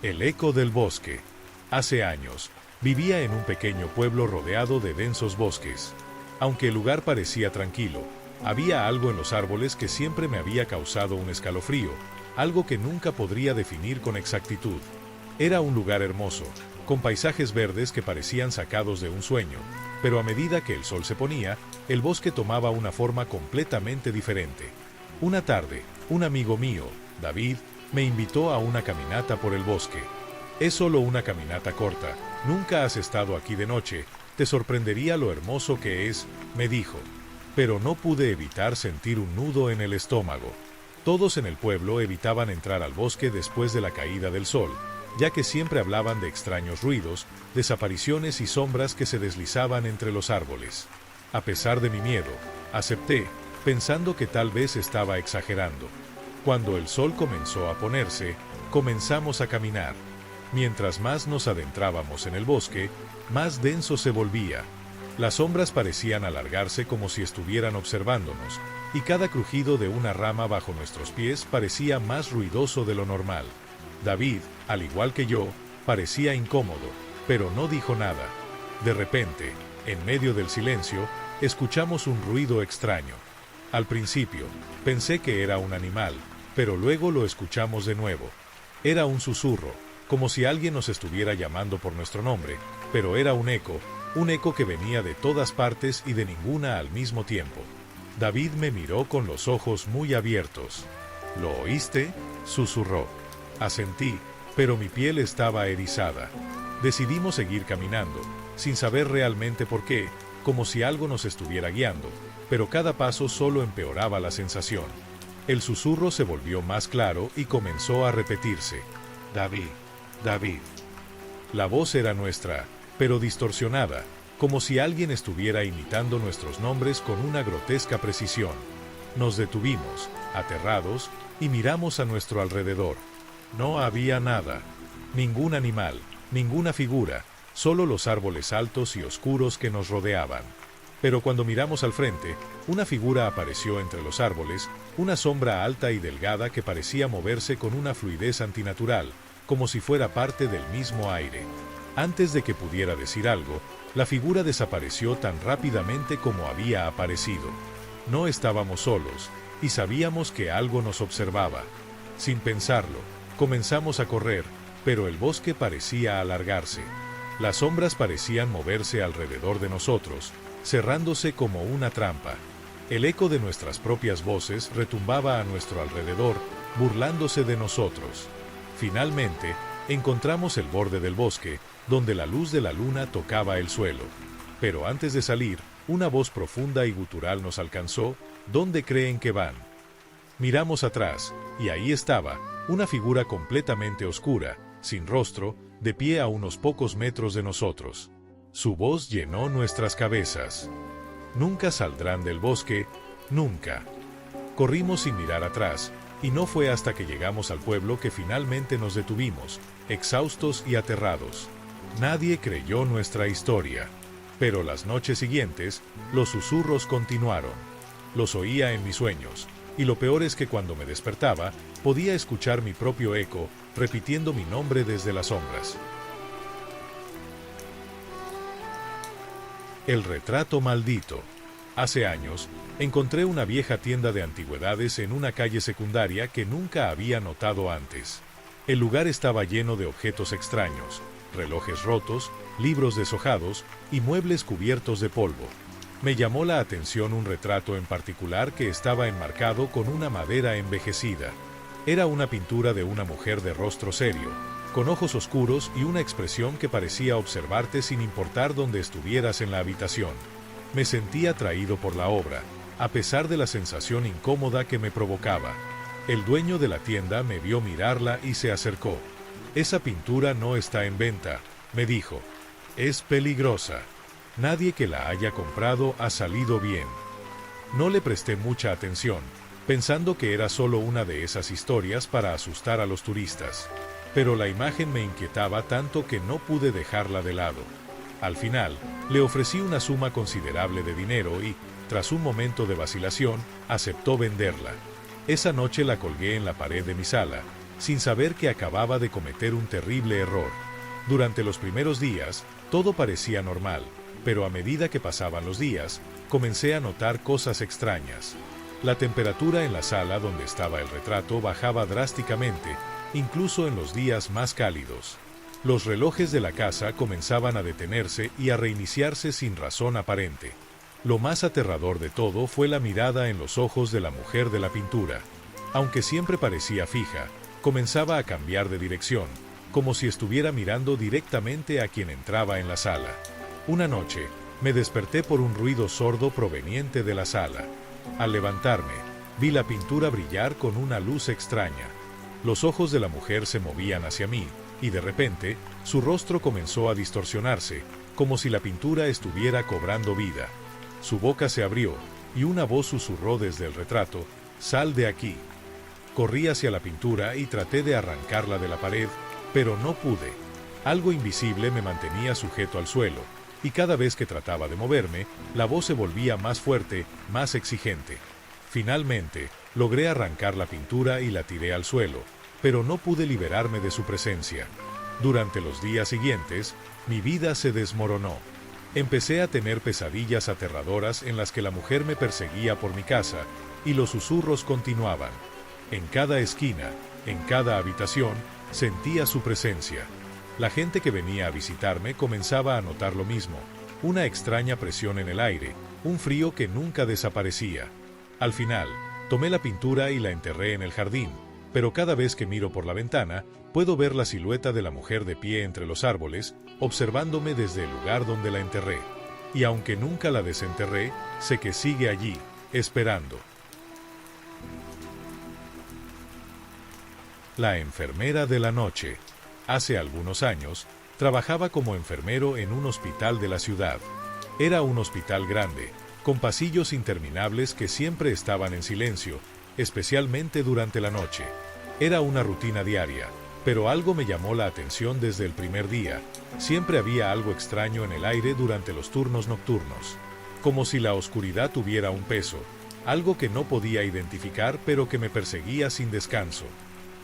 El eco del bosque. Hace años, vivía en un pequeño pueblo rodeado de densos bosques. Aunque el lugar parecía tranquilo, había algo en los árboles que siempre me había causado un escalofrío, algo que nunca podría definir con exactitud. Era un lugar hermoso, con paisajes verdes que parecían sacados de un sueño, pero a medida que el sol se ponía, el bosque tomaba una forma completamente diferente. Una tarde, un amigo mío, David, me invitó a una caminata por el bosque. Es solo una caminata corta, nunca has estado aquí de noche, te sorprendería lo hermoso que es, me dijo. Pero no pude evitar sentir un nudo en el estómago. Todos en el pueblo evitaban entrar al bosque después de la caída del sol, ya que siempre hablaban de extraños ruidos, desapariciones y sombras que se deslizaban entre los árboles. A pesar de mi miedo, acepté, pensando que tal vez estaba exagerando. Cuando el sol comenzó a ponerse, comenzamos a caminar. Mientras más nos adentrábamos en el bosque, más denso se volvía. Las sombras parecían alargarse como si estuvieran observándonos, y cada crujido de una rama bajo nuestros pies parecía más ruidoso de lo normal. David, al igual que yo, parecía incómodo, pero no dijo nada. De repente, en medio del silencio, escuchamos un ruido extraño. Al principio, pensé que era un animal, pero luego lo escuchamos de nuevo. Era un susurro, como si alguien nos estuviera llamando por nuestro nombre, pero era un eco que venía de todas partes y de ninguna al mismo tiempo. David me miró con los ojos muy abiertos. ¿Lo oíste?, susurró. Asentí, pero mi piel estaba erizada. Decidimos seguir caminando, sin saber realmente por qué, como si algo nos estuviera guiando, pero cada paso solo empeoraba la sensación. El susurro se volvió más claro y comenzó a repetirse. David, David. La voz era nuestra, pero distorsionada, como si alguien estuviera imitando nuestros nombres con una grotesca precisión. Nos detuvimos, aterrados, y miramos a nuestro alrededor. No había nada, ningún animal, ninguna figura, solo los árboles altos y oscuros que nos rodeaban. Pero cuando miramos al frente, una figura apareció entre los árboles, una sombra alta y delgada que parecía moverse con una fluidez antinatural, como si fuera parte del mismo aire. Antes de que pudiera decir algo, la figura desapareció tan rápidamente como había aparecido. No estábamos solos, y sabíamos que algo nos observaba. Sin pensarlo, comenzamos a correr, pero el bosque parecía alargarse. Las sombras parecían moverse alrededor de nosotros, cerrándose como una trampa. El eco de nuestras propias voces retumbaba a nuestro alrededor, burlándose de nosotros. Finalmente, encontramos el borde del bosque, donde la luz de la luna tocaba el suelo. Pero antes de salir, una voz profunda y gutural nos alcanzó. ¿Dónde creen que van? Miramos atrás, y ahí estaba, una figura completamente oscura, sin rostro, de pie a unos pocos metros de nosotros. Su voz llenó nuestras cabezas. Nunca saldrán del bosque, nunca. Corrimos sin mirar atrás, y no fue hasta que llegamos al pueblo que finalmente nos detuvimos, exhaustos y aterrados. Nadie creyó nuestra historia. Pero las noches siguientes, los susurros continuaron. Los oía en mis sueños, y lo peor es que cuando me despertaba, podía escuchar mi propio eco, repitiendo mi nombre desde las sombras. El retrato maldito. Hace años, encontré una vieja tienda de antigüedades en una calle secundaria que nunca había notado antes. El lugar estaba lleno de objetos extraños, relojes rotos, libros deshojados y muebles cubiertos de polvo. Me llamó la atención un retrato en particular que estaba enmarcado con una madera envejecida. Era una pintura de una mujer de rostro serio, con ojos oscuros y una expresión que parecía observarte sin importar dónde estuvieras en la habitación. Me sentí atraído por la obra, a pesar de la sensación incómoda que me provocaba. El dueño de la tienda me vio mirarla y se acercó. «Esa pintura no está en venta», me dijo. «Es peligrosa. Nadie que la haya comprado ha salido bien». No le presté mucha atención, pensando que era solo una de esas historias para asustar a los turistas. Pero la imagen me inquietaba tanto que no pude dejarla de lado. Al final, le ofrecí una suma considerable de dinero y, tras un momento de vacilación, aceptó venderla. Esa noche la colgué en la pared de mi sala, sin saber que acababa de cometer un terrible error. Durante los primeros días, todo parecía normal, pero a medida que pasaban los días, comencé a notar cosas extrañas. La temperatura en la sala donde estaba el retrato bajaba drásticamente, incluso en los días más cálidos. Los relojes de la casa comenzaban a detenerse y a reiniciarse sin razón aparente. Lo más aterrador de todo fue la mirada en los ojos de la mujer de la pintura. Aunque siempre parecía fija, comenzaba a cambiar de dirección, como si estuviera mirando directamente a quien entraba en la sala. Una noche, me desperté por un ruido sordo proveniente de la sala. Al levantarme, vi la pintura brillar con una luz extraña. Los ojos de la mujer se movían hacia mí, y de repente, su rostro comenzó a distorsionarse, como si la pintura estuviera cobrando vida. Su boca se abrió, y una voz susurró desde el retrato: «Sal de aquí». Corrí hacia la pintura y traté de arrancarla de la pared, pero no pude. Algo invisible me mantenía sujeto al suelo, y cada vez que trataba de moverme, la voz se volvía más fuerte, más exigente. Finalmente, logré arrancar la pintura y la tiré al suelo, pero no pude liberarme de su presencia. Durante los días siguientes, mi vida se desmoronó. Empecé a tener pesadillas aterradoras en las que la mujer me perseguía por mi casa, y los susurros continuaban. En cada esquina, en cada habitación, sentía su presencia. La gente que venía a visitarme comenzaba a notar lo mismo, una extraña presión en el aire, un frío que nunca desaparecía. Al final, tomé la pintura y la enterré en el jardín, pero cada vez que miro por la ventana, puedo ver la silueta de la mujer de pie entre los árboles, observándome desde el lugar donde la enterré. Y aunque nunca la desenterré, sé que sigue allí, esperando. La enfermera de la noche. Hace algunos años, trabajaba como enfermero en un hospital de la ciudad. Era un hospital grande, con pasillos interminables que siempre estaban en silencio, especialmente durante la noche. Era una rutina diaria, pero algo me llamó la atención desde el primer día. Siempre había algo extraño en el aire durante los turnos nocturnos, como si la oscuridad tuviera un peso, algo que no podía identificar pero que me perseguía sin descanso.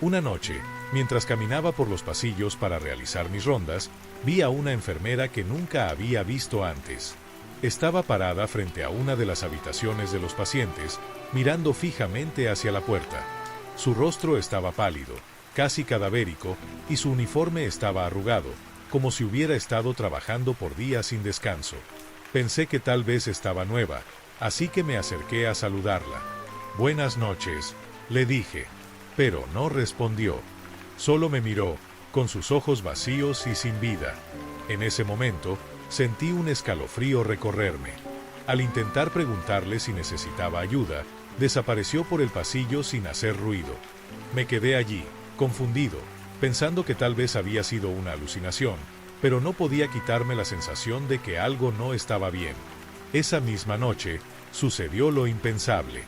Una noche, mientras caminaba por los pasillos para realizar mis rondas, vi a una enfermera que nunca había visto antes. Estaba parada frente a una de las habitaciones de los pacientes, mirando fijamente hacia la puerta. Su rostro estaba pálido, casi cadavérico, y su uniforme estaba arrugado, como si hubiera estado trabajando por días sin descanso. Pensé que tal vez estaba nueva, así que me acerqué a saludarla. «Buenas noches», le dije. Pero no respondió. Solo me miró, con sus ojos vacíos y sin vida. En ese momento, sentí un escalofrío recorrerme. Al intentar preguntarle si necesitaba ayuda, desapareció por el pasillo sin hacer ruido. Me quedé allí, confundido, pensando que tal vez había sido una alucinación, pero no podía quitarme la sensación de que algo no estaba bien. Esa misma noche, sucedió lo impensable.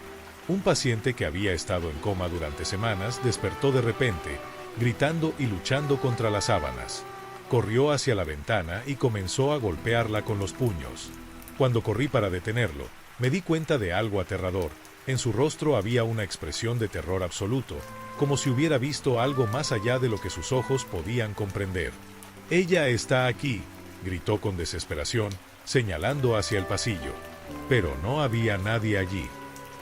Un paciente que había estado en coma durante semanas despertó de repente, gritando y luchando contra las sábanas. Corrió hacia la ventana y comenzó a golpearla con los puños. Cuando corrí para detenerlo, me di cuenta de algo aterrador. En su rostro había una expresión de terror absoluto, como si hubiera visto algo más allá de lo que sus ojos podían comprender. «Ella está aquí», gritó con desesperación, señalando hacia el pasillo. Pero no había nadie allí.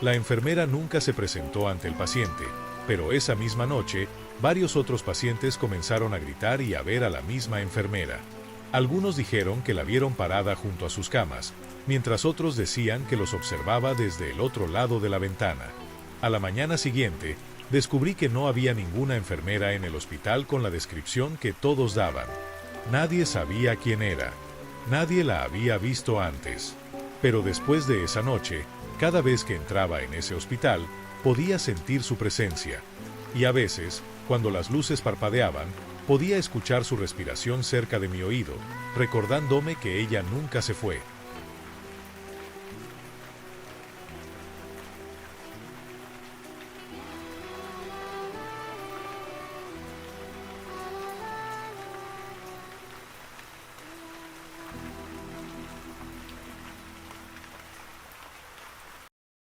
La enfermera nunca se presentó ante el paciente, pero esa misma noche, varios otros pacientes comenzaron a gritar y a ver a la misma enfermera. Algunos dijeron que la vieron parada junto a sus camas, mientras otros decían que los observaba desde el otro lado de la ventana. A la mañana siguiente, descubrí que no había ninguna enfermera en el hospital con la descripción que todos daban. Nadie sabía quién era. Nadie la había visto antes. Pero después de esa noche, cada vez que entraba en ese hospital, podía sentir su presencia. Y a veces, cuando las luces parpadeaban, podía escuchar su respiración cerca de mi oído, recordándome que ella nunca se fue.